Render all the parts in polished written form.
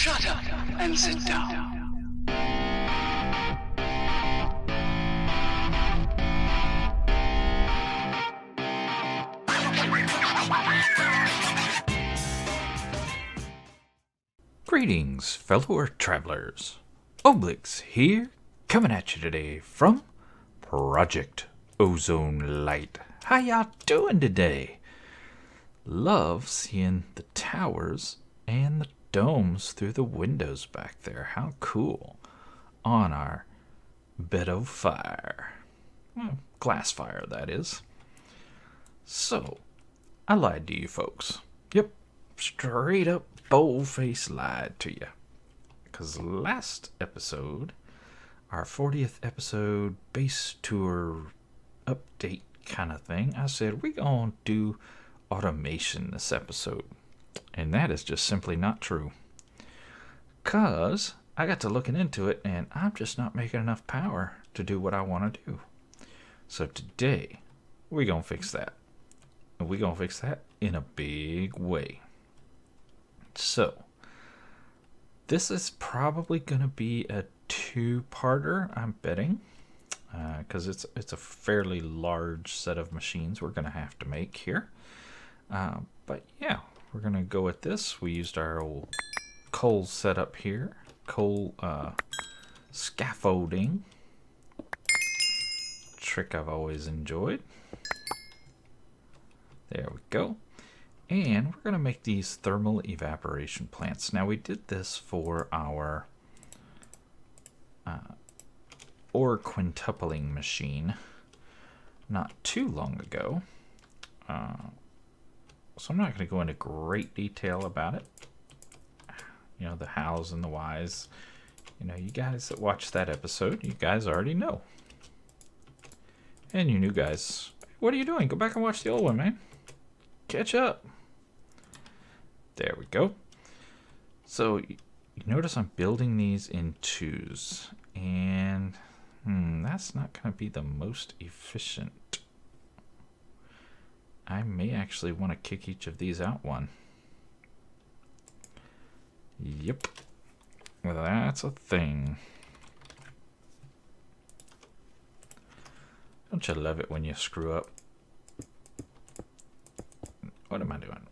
Shut up and sit down. Greetings, fellow travelers. Oblyx here, coming at you today from Project Ozone Lite. How y'all doing today? Love seeing the towers and the domes through the windows back there. How cool. On our bed of fire. Well, glass fire, that is. So, I lied to you folks. Yep, straight up bold-faced lied to you. Because last episode, our 40th episode base tour update kind of thing, I said we're going to do automation this episode. And that is just simply not true. Because I got to looking into it and I'm just not making enough power to do what I want to do. So today, we're going to fix that. And we're going to fix that in a big way. So, this is probably going to be a two-parter, I'm betting, because it's a fairly large set of machines we're going to have to make here. But yeah, we're going to go with this. We used our old coal setup here, coal scaffolding, trick I've always enjoyed. There we go. And we're going to make these thermal evaporation plants. Now we did this for our ore quintupling machine not too long ago. So I'm not going to go into great detail about it. You know, the hows and the whys. You know, you guys that watched that episode, you guys already know. And you new guys, what are you doing? Go back and watch the old one, man. Catch up. There we go. So you notice I'm building these in twos, and that's not going to be the most efficient. I may actually want to kick each of these out one. Yep. Well, that's a thing. Don't you love it when you screw up? What am I doing?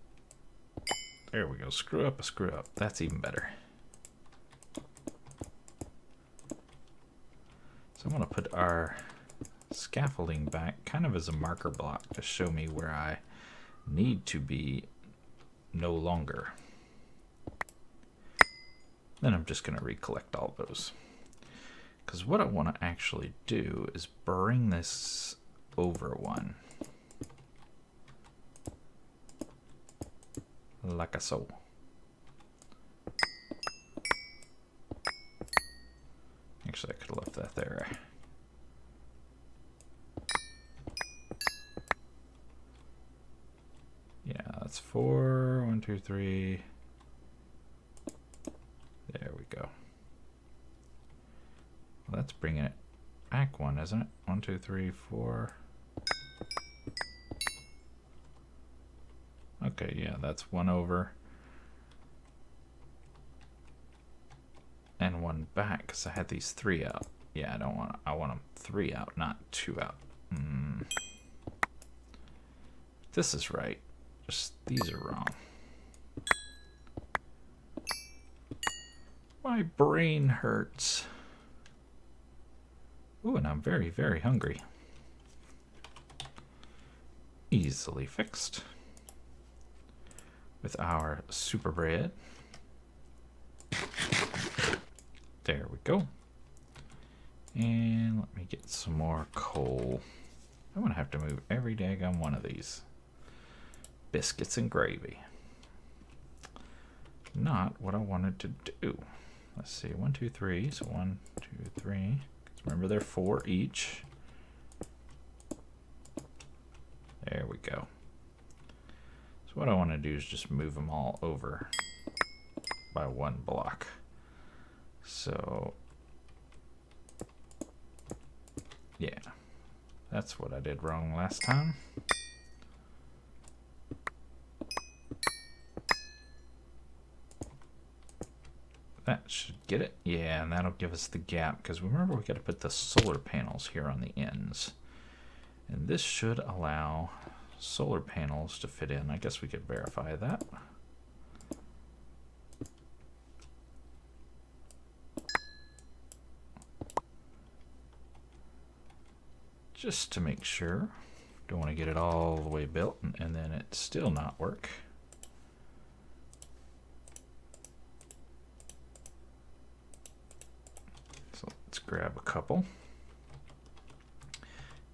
There we go. Screw up a screw up. That's even better. So I'm going to put our scaffolding back kind of as a marker block to show me where I need to be no longer. Then I'm just going to recollect all those. Because what I want to actually do is bring this over one. Like so. Actually, I could have left that there. Yeah, that's 4. 1, 2, 3. There we go. Well, that's bringing it back one, isn't it? 1, 2, 3, 4. Okay, yeah, that's 1 over and 1 back because I had these 3 out. Yeah, I want them 3 out, not 2 out. This is right. Just these are wrong. My brain hurts. Ooh, and I'm very, very hungry. Easily fixed. With our super bread. There we go. And let me get some more coal. I'm going to have to move every daggone one of these. Biscuits and gravy. Not what I wanted to do. Let's see. 1, 2, 3. So 1, 2, 3. Remember they're 4 each. There we go. So what I want to do is just move them all over by 1 block. So, yeah, that's what I did wrong last time. that should get it. Yeah, and that'll give us the gap, because remember we got to put the solar panels here on the ends. And this should allow solar panels to fit in. I guess we could verify that. Just to make sure. Don't want to get it all the way built and then it still not work. So let's grab a couple.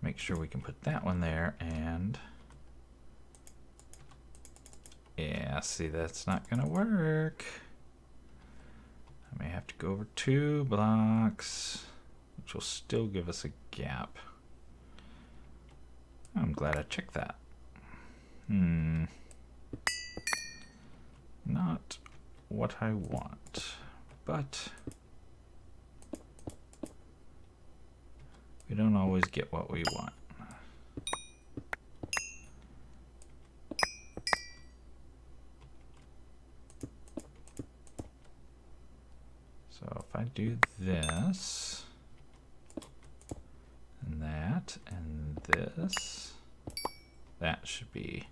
Make sure we can put that one there, and yeah, see, that's not gonna work. I may have to go over 2 blocks, which will still give us a gap. I'm glad I checked that. Not what I want, but we don't always get what we want. So if I do this, and that, and this, that should be,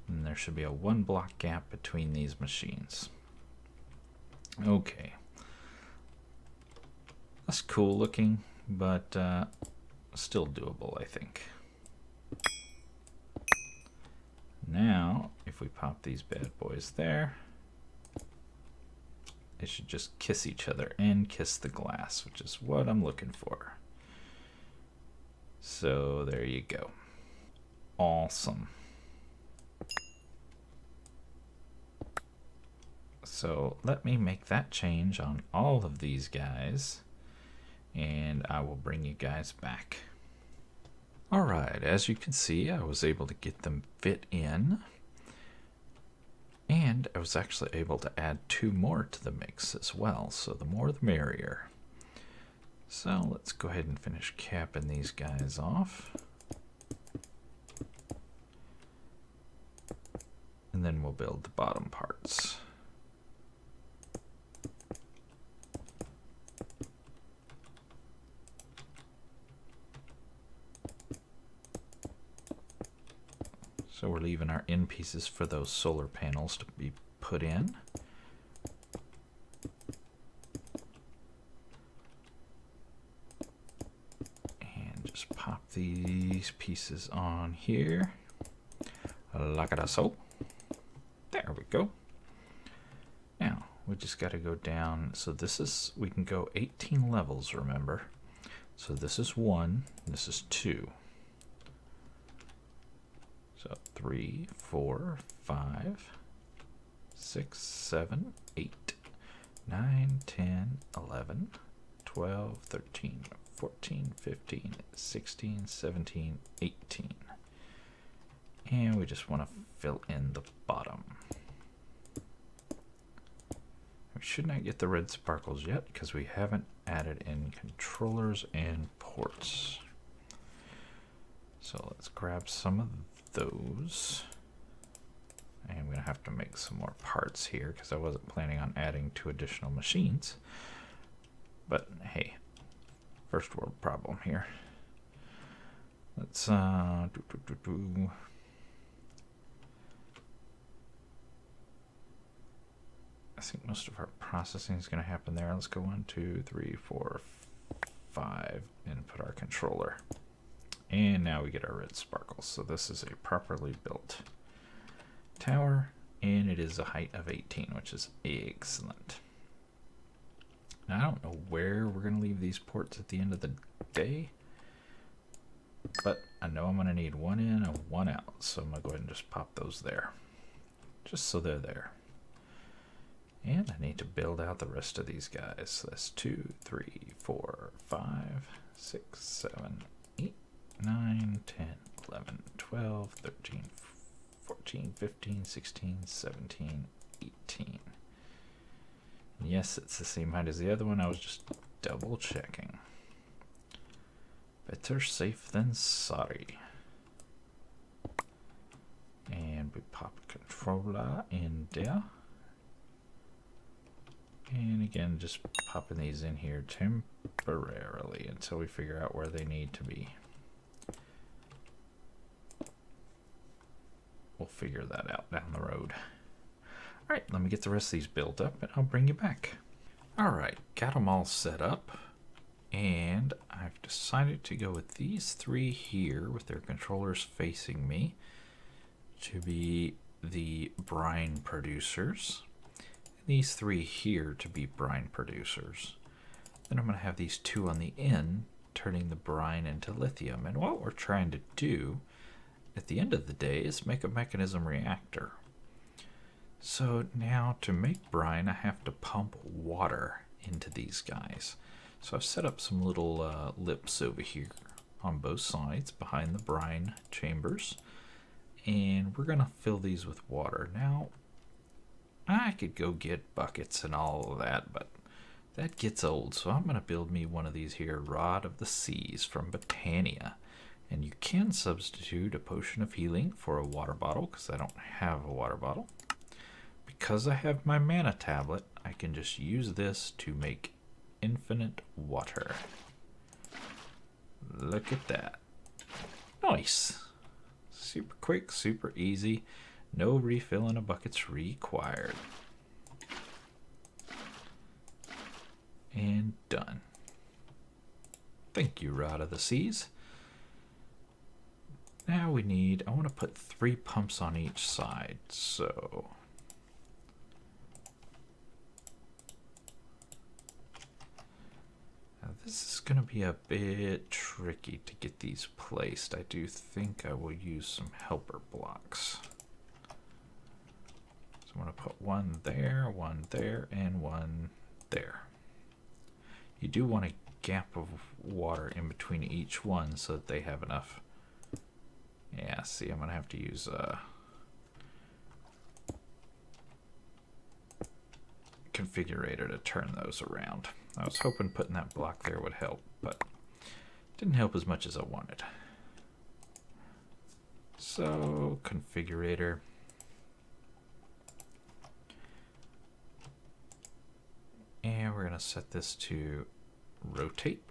and there should be a 1 block gap between these machines. Okay. That's cool looking, but still doable, I think. Now, if we pop these bad boys there, they should just kiss each other and kiss the glass, which is what I'm looking for. So there you go. Awesome. So let me make that change on all of these guys, and I will bring you guys back. Alright, as you can see, I was able to get them fit in, and I was actually able to add 2 more to the mix as well, so the more the merrier. So let's go ahead and finish capping these guys off. And then we'll build the bottom parts. So we're leaving our end pieces for those solar panels to be put in. And just pop these pieces on here. Like so. There we go. Now, we just got to go down. So this is, we can go 18 levels, remember. So this is 1, this is 2. So 3, 4, 5, 6, 7, 8, 9, 10, 11, 12, 13, 14, 15, 16, 17, 18. And we just want to fill in the bottom. We should not get the red sparkles yet because we haven't added in controllers and ports. So let's grab some of those. And I'm going to have to make some more parts here because I wasn't planning on adding 2 additional machines. But hey, first world problem here. Let's I think most of our processing is going to happen there. Let's go 1, 2, 3, 4, 5 and put our controller. And now we get our red sparkles. So this is a properly built tower, and it is a height of 18, which is excellent. Now I don't know where we're going to leave these ports at the end of the day, but I know I'm going to need 1 in and 1 out. So I'm going to go ahead and just pop those there, just so they're there. And I need to build out the rest of these guys. So that's 2, 3, 4, 5, 6, 7, 8, 9, 10, 11, 12, 13, 14, 15, 16, 17, 18. Yes, it's the same height as the other one. I was just double checking. Better safe than sorry. And we pop a controller in there. again, just popping these in here temporarily until we figure out where they need to be. We'll figure that out down the road. All right, let me get the rest of these built up and I'll bring you back. All right, got them all set up. And I've decided to go with these three here with their controllers facing me to be the brine producers. And these three here to be brine producers. Then I'm going to have these two on the end turning the brine into lithium. And what we're trying to do at the end of the day is make a mechanism reactor. So now to make brine, I have to pump water into these guys. So I've set up some little lips over here on both sides behind the brine chambers. And we're going to fill these with water. Now, I could go get buckets and all of that, but that gets old. So I'm going to build me one of these here Rod of the Seas from Botania. And you can substitute a potion of healing for a water bottle because I don't have a water bottle. Because I have my mana tablet, I can just use this to make infinite water. Look at that. Nice. Super quick, super easy. No refilling of buckets required. And done. Thank you, Rod of the Seas. Now we need, I want to put 3 pumps on each side, so now this is going to be a bit tricky to get these placed. I do think I will use some helper blocks. So I'm going to put one there, and one there. You do want a gap of water in between each one so that they have enough. Yeah, see, I'm going to have to use configurator to turn those around. I was hoping putting that block there would help, but didn't help as much as I wanted. So, configurator. And we're going to set this to rotate.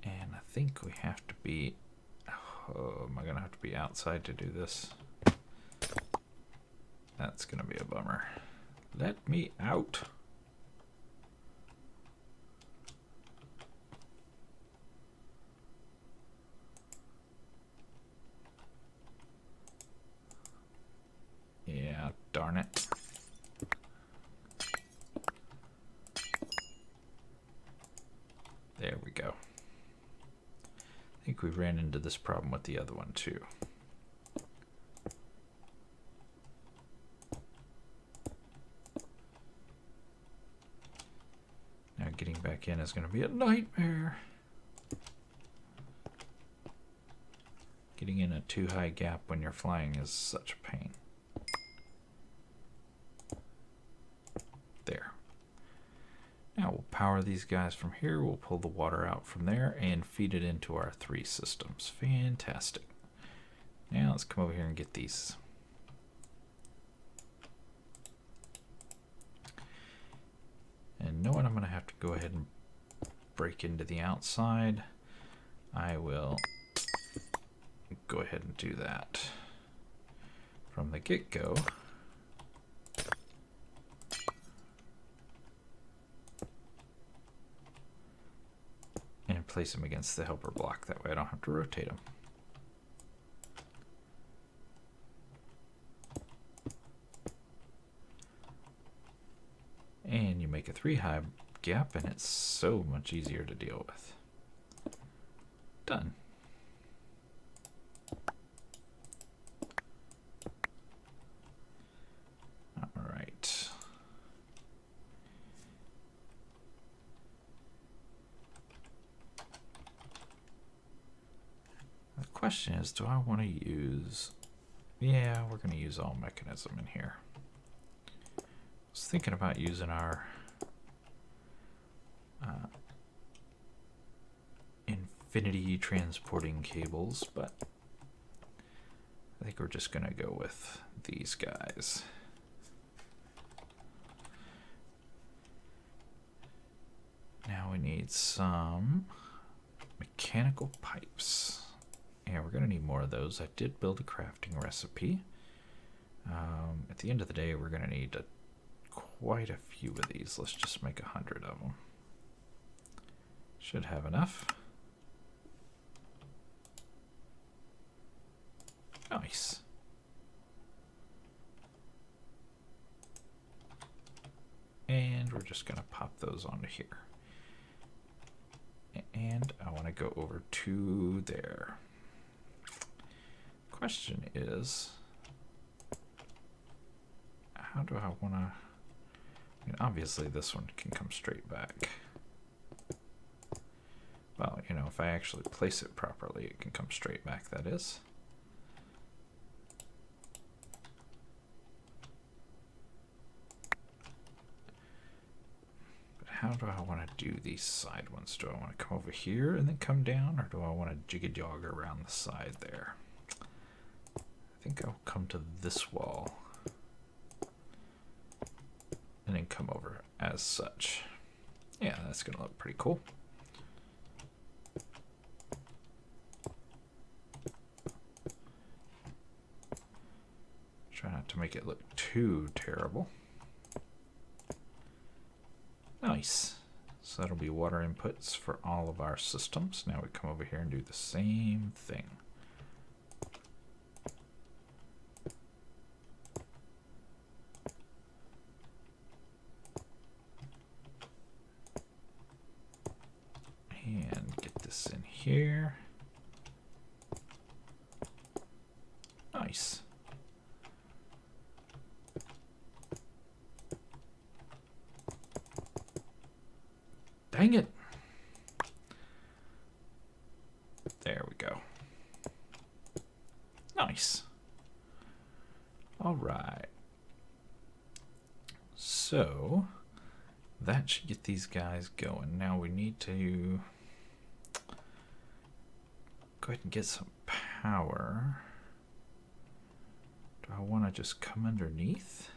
And I think we have to be, oh, am I going to have to be outside to do this? That's going to be a bummer. Let me out. Yeah, darn it. There we go. I think we ran into this problem with the other one too. Now getting back in is going to be a nightmare. Getting in a too high gap when you're flying is such a pain. There. Now we'll power these guys from here. We'll pull the water out from there and feed it into our 3 systems. Fantastic. Now let's come over here and get these. And knowing I'm going to have to go ahead and break into the outside, I will go ahead and do that from the get-go. And place them against the helper block. That way I don't have to rotate them. And you make a 3-high gap and it's so much easier to deal with. Done. All right. The question is, do I want to use, yeah, we're going to use all mechanism in here. I was thinking about using our infinity transporting cables, but I think we're just going to go with these guys. Now we need some mechanical pipes. Yeah, we're going to need more of those. I did build a crafting recipe. At the end of the day, we're going to need quite a few of these. Let's just make 100 of them. Should have enough. Nice. And we're just going to pop those onto here. And I want to go over to there. Question is, how do I want to... I mean, obviously this one can come straight back. Well, you know, if I actually place it properly, it can come straight back, that is. How do I want to do these side ones? Do I want to come over here and then come down, or do I want to jig-a-jog around the side there? I think I'll come to this wall and then come over as such. Yeah, that's going to look pretty cool. Try not to make it look too terrible. Nice. So that'll be water inputs for all of our systems. Now we come over here and do the same thing. And get this in here. Nice. Dang it. There we go. Nice. All right. So that should get these guys going. Now we need to go ahead and get some power. Do I want to just come underneath?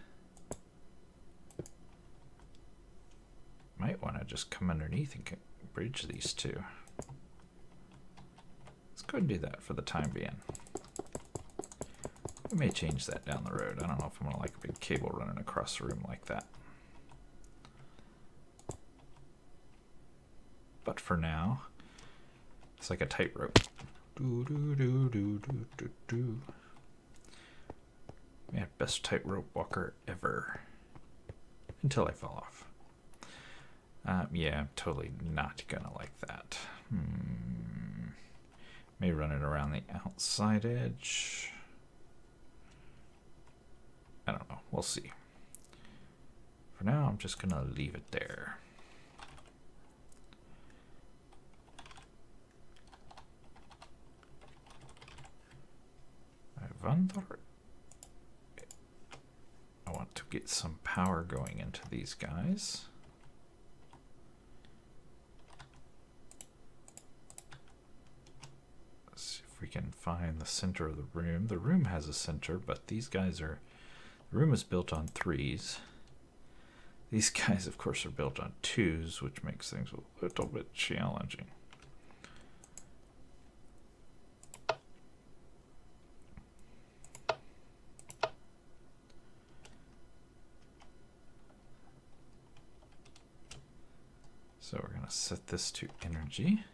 Might want to just come underneath and bridge these two. Let's go ahead and do that for the time being. We may change that down the road. I don't know if I'm going to like a big cable running across the room like that. But for now, it's like a tightrope. Do do do do do do do. Man, best tightrope walker ever. Until I fell off. Yeah, I'm totally not gonna like that. May run it around the outside edge. I don't know. We'll see. For now, I'm just gonna leave it there. I want to get some power going into these guys. We can find the center of the room. The room has a center, but these guys are... The room is built on 3s. These guys, of course, are built on 2s, which makes things a little bit challenging. So we're going to set this to energy.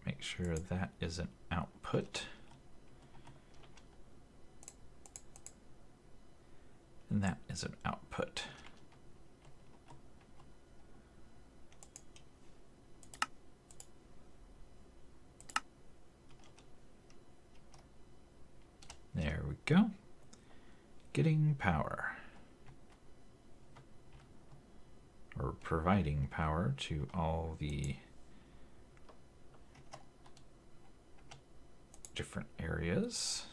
Make sure that is an output. And that is an output. There we go. Getting power. Or providing power to all the different areas.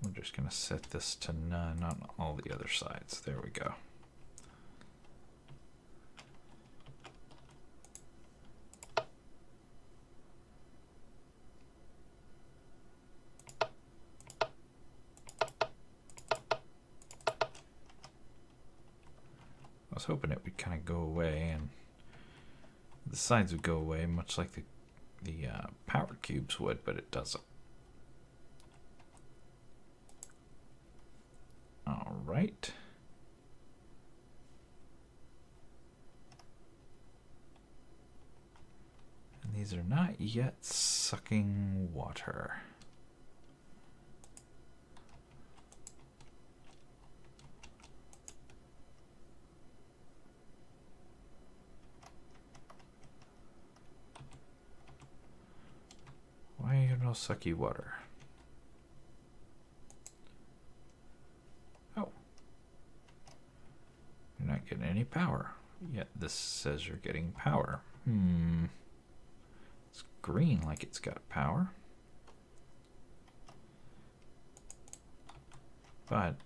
We're just going to set this to none on all the other sides. There we go. was hoping it would kind of go away and the sides would go away, much like the power cubes would, but it doesn't. All right. And these are not yet sucking water. Why are you no sucky water? Oh. You're not getting any power. Yet this says you're getting power. It's green like it's got power. But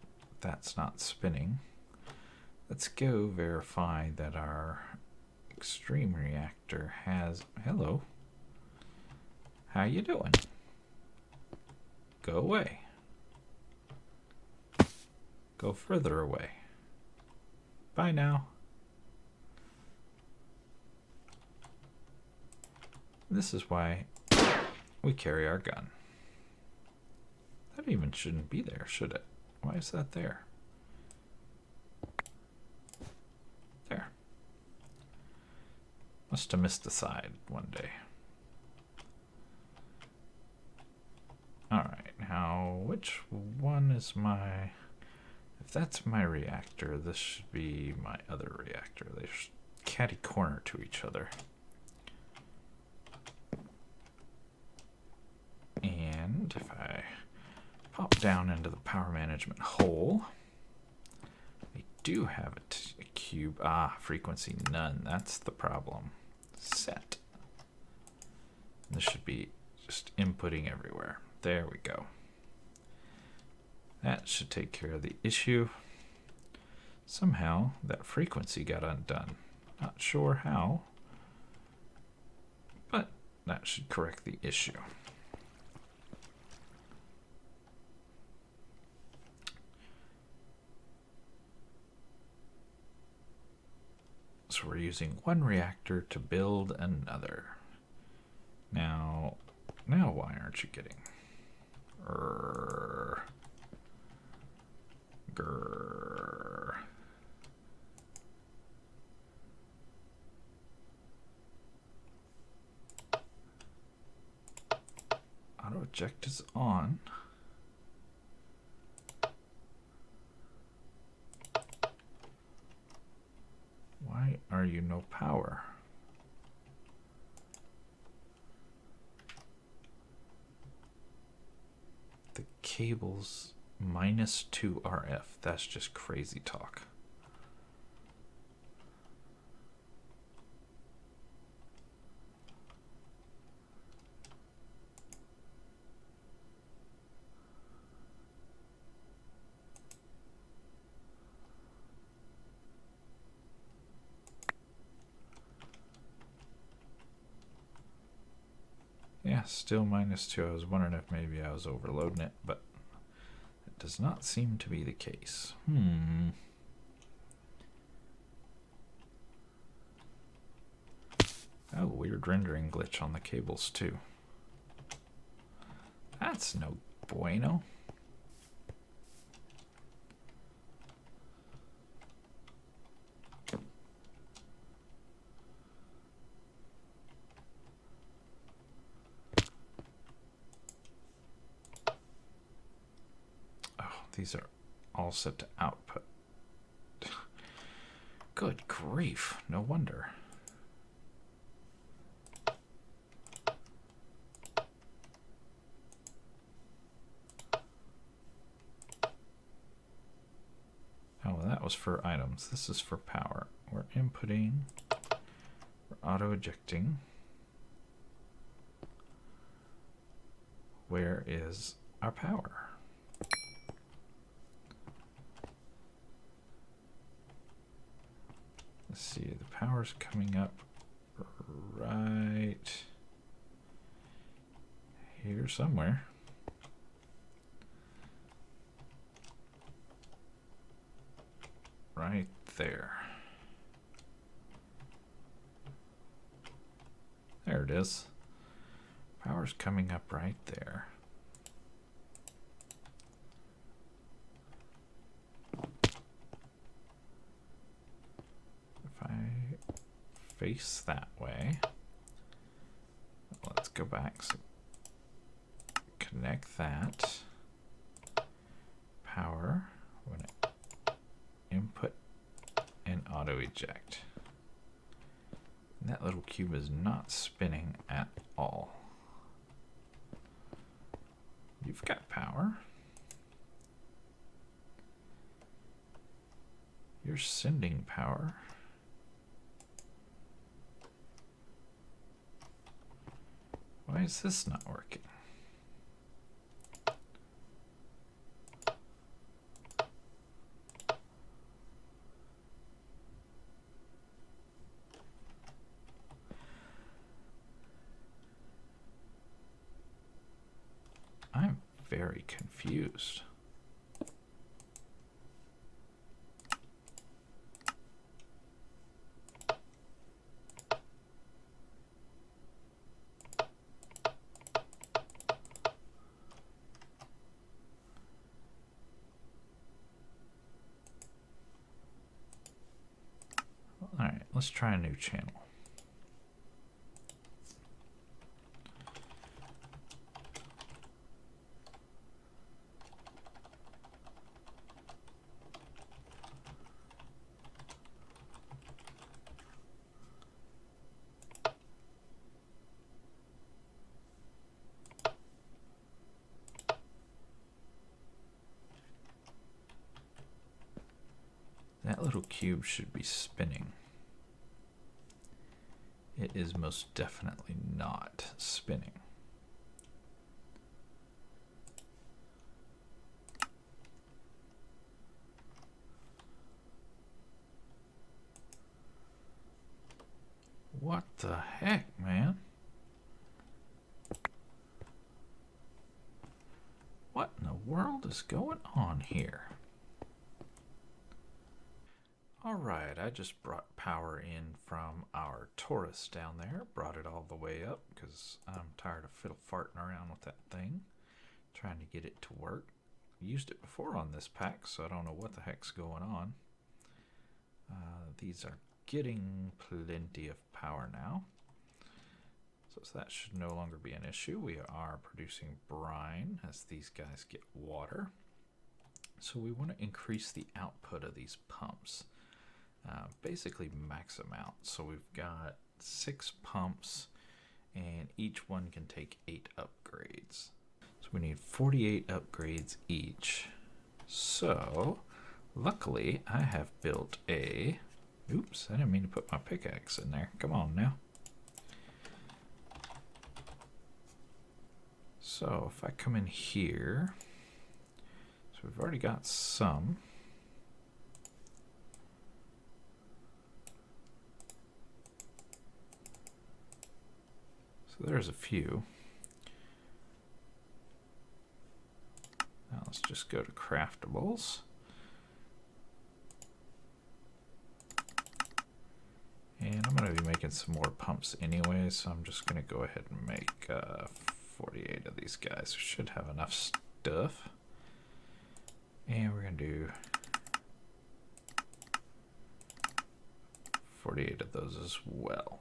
that's not spinning. Let's go verify that our Extreme Reactor has... Hello. How you doing? Go away. Go further away. Bye now. This is why we carry our gun. That even shouldn't be there, should it? Why is that there? There. Must have missed the side one day. Alright, now which one is my... If that's my reactor, this should be my other reactor. They should catty corner to each other. And if I pop down into the power management hole, I do have a cube. Ah, frequency none. That's the problem. Set. This should be just inputting everywhere. There we go. That should take care of the issue. Somehow that frequency got undone. Not sure how, but that should correct the issue. So we're using one reactor to build another. Now why aren't you getting? Grrr. Auto eject is on. Why are you no power? The cable's -2 RF. That's just crazy talk. Yeah, still -2. I was wondering if maybe I was overloading it, but it does not seem to be the case. Oh, weird rendering glitch on the cables too. That's no bueno. These are all set to output. Good grief, no wonder. Oh, well, that was for items. This is for power. We're inputting, we're auto ejecting. Where is our power? Let's see, the power's coming up right here somewhere. Right there. it is. Power's coming up right there. If I face that way, let's go back. So connect that. Power. When it input and auto eject. And that little cube is not spinning at all. You've got power. You're sending power. Why is this not working? I'm very confused. All right, let's try a new channel. That little cube should be spinning. It is most definitely not spinning. What the heck, man? What in the world is going on here? Alright, I just brought power in from our Taurus down there. Brought it all the way up because I'm tired of fiddle farting around with that thing. Trying to get it to work. Used it before on this pack, so I don't know what the heck's going on. These are getting plenty of power now. So that should no longer be an issue. We are producing brine as these guys get water. So we want to increase the output of these pumps. Basically max them out. So we've got 6 pumps and each one can take 8 upgrades. So we need 48 upgrades each. So luckily I have built a, oops, I didn't mean to put my pickaxe in there. Come on now. So if I come in here, so we've already got some. So there's a few. Now let's just go to craftables. And I'm going to be making some more pumps anyway, so I'm just going to go ahead and make 48 of these guys. We should have enough stuff. And we're going to do 48 of those as well.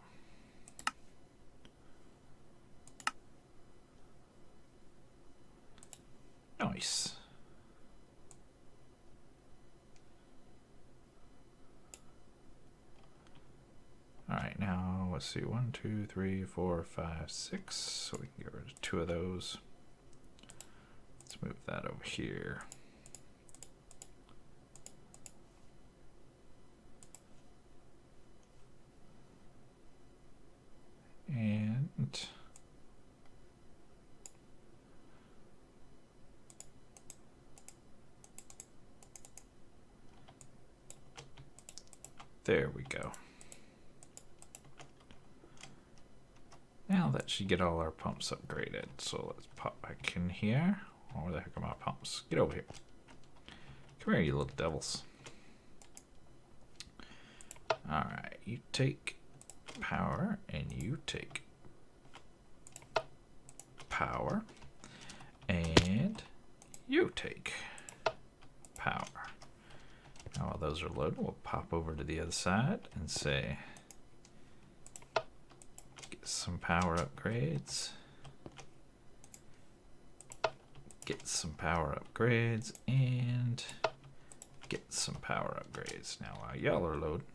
Nice. All right, now let's see, 1, 2, 3, 4, 5, 6. So we can get rid of 2 of those. Let's move that over here. And there we go. Now that should get all our pumps upgraded. So let's pop back in here. Oh, where the heck are my pumps? Get over here. Come here, you little devils. Alright, you take power and you take power, and you take power. Now while those are loaded, we'll pop over to the other side and say, get some power upgrades, get some power upgrades, and get some power upgrades. Now while y'all are loaded,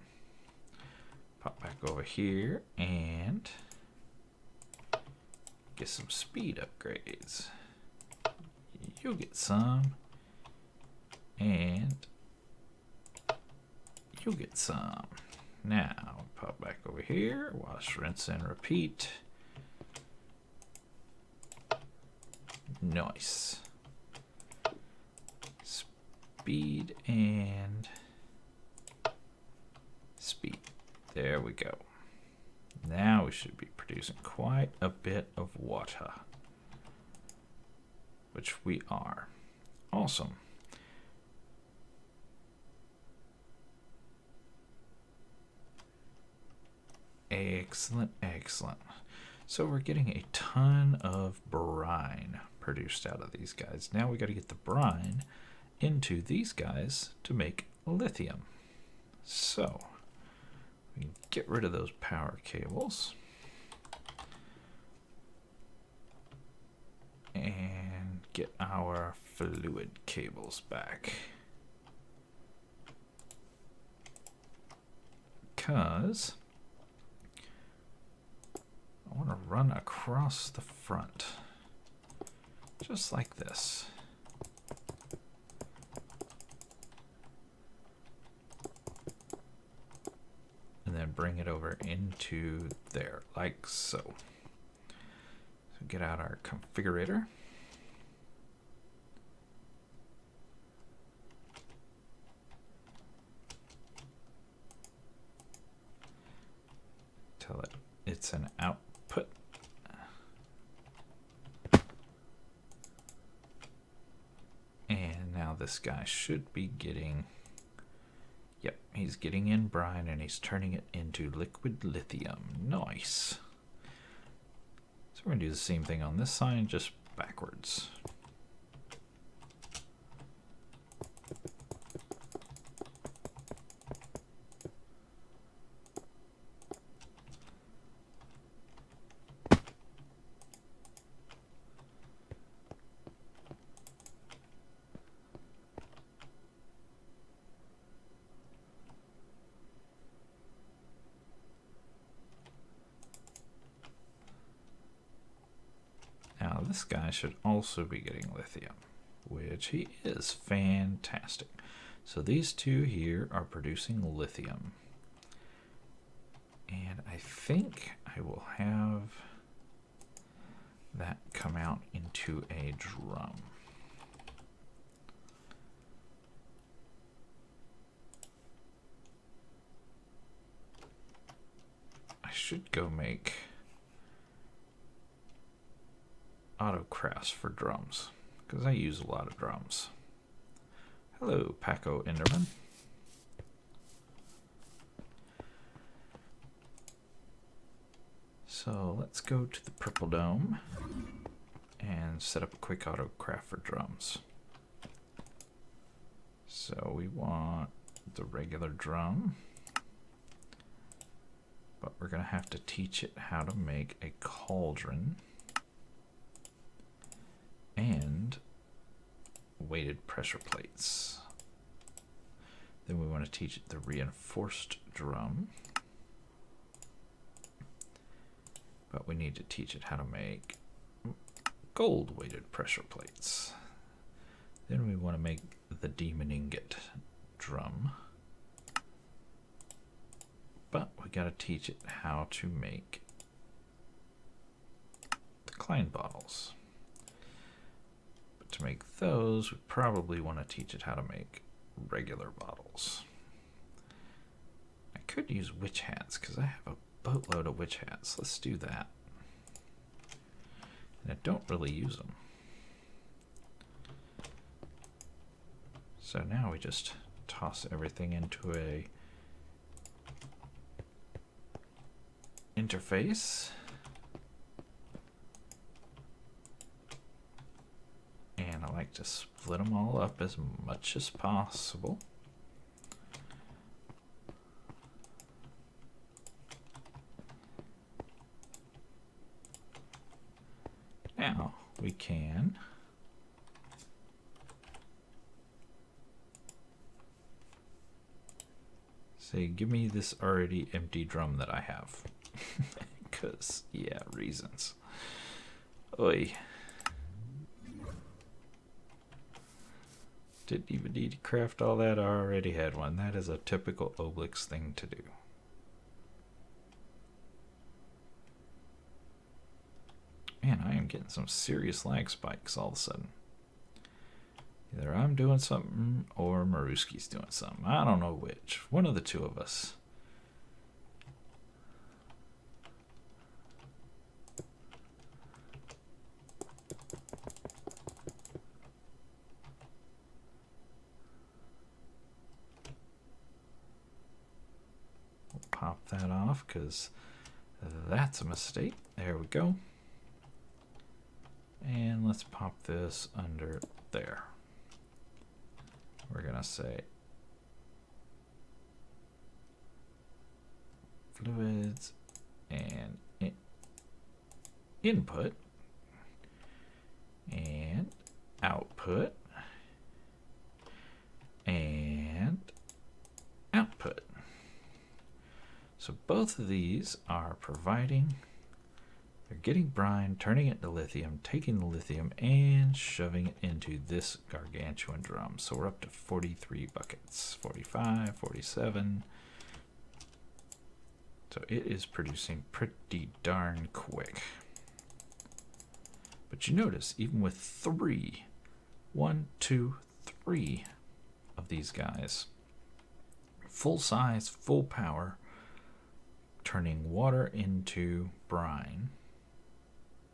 pop back over here and get some speed upgrades. You'll get some, and you'll get some. Now pop back over here, wash, rinse, and repeat. Nice. Speed and speed. There we go. Now we should be producing quite a bit of water, which we are. Awesome. Excellent, excellent. So we're getting a ton of brine produced out of these guys. Now we got to get the brine into these guys to make lithium. So we can get rid of those power cables and get our fluid cables back, because I want to run across the front just like this. And then bring it over into there, like so. So get out our configurator. Tell it it's an output. And now this guy should be getting, yep, he's getting in brine and he's turning it into liquid lithium. Nice. So we're going to do the same thing on this side, just backwards. Now this guy should also be getting lithium, which he is. Fantastic. So these two here are producing lithium. And I think I will have that come out into a drum. I should go make autocrafts for drums, because I use a lot of drums. Hello, Paco Enderman. So let's go to the purple dome and set up a quick autocraft for drums. So we want the regular drum, but we're going to have to teach it how to make a cauldron and weighted pressure plates. Then we want to teach it the reinforced drum, but we need to teach it how to make gold weighted pressure plates. Then we want to make the demon ingot drum, but we got to teach it how to make the Klein bottles. To make those, we probably want to teach it how to make regular bottles. I could use witch hats because I have a boatload of witch hats. Let's do that. And I don't really use them. So now we just toss everything into a interface. to split them all up as much as possible. Now we can say, give me this already empty drum that I have. Because, yeah, reasons. Oi. Didn't even need to craft all that. I already had one. That is a typical Oblyx thing to do. Man, I am getting some serious lag spikes all of a sudden. Either I'm doing something or Mirrusky's doing something. I don't know which. One of the two of us. We'll pop that off because that's a mistake. There we go. And let's pop this under there. We're going to say fluids and input and output and output. So both of these are providing, they're getting brine, turning it into lithium, taking the lithium and shoving it into this gargantuan drum. So we're up to 43 buckets, 45, 47. So it is producing pretty darn quick. But you notice, even with 3 of these guys, full size, full power, turning water into brine.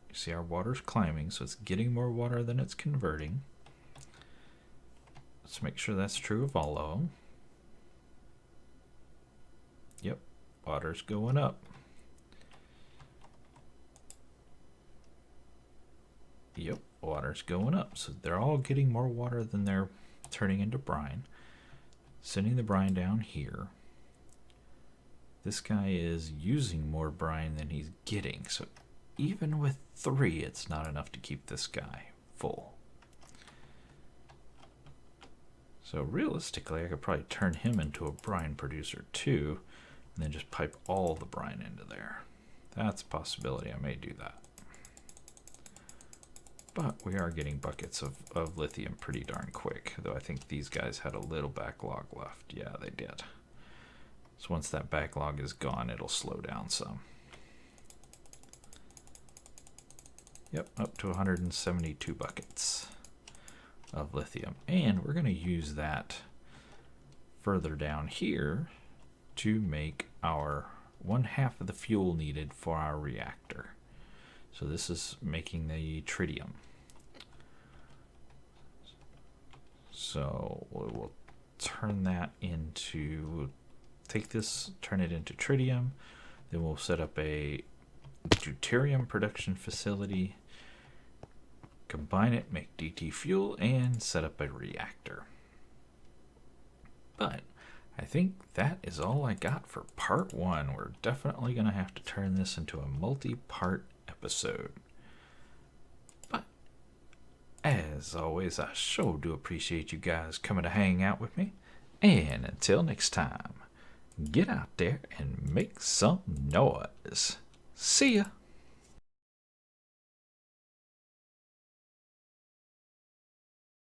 You see our water's climbing, so it's getting more water than it's converting. Let's make sure that's true of all of them. Yep, water's going up. Yep, water's going up. So they're all getting more water than they're turning into brine. Sending the brine down here. This guy is using more brine than he's getting. So even with 3, it's not enough to keep this guy full. So realistically, I could probably turn him into a brine producer too, and then just pipe all the brine into there. That's a possibility. I may do that. But we are getting buckets of lithium pretty darn quick, though I think these guys had a little backlog left. Yeah, they did. So once that backlog is gone, it'll slow down some. Yep, up to 172 buckets of lithium. And we're going to use that further down here to make our 1/2 of the fuel needed for our reactor. So this is making the tritium. So we'll turn that into, we'll take this, turn it into tritium. Then we'll set up a deuterium production facility, combine it, make DT fuel, and set up a reactor. But I think that is all I got for part 1. We're definitely going to have to turn this into a multi-part episode. But as always, I sure do appreciate you guys coming to hang out with me. And until next time, get out there and make some noise. See ya.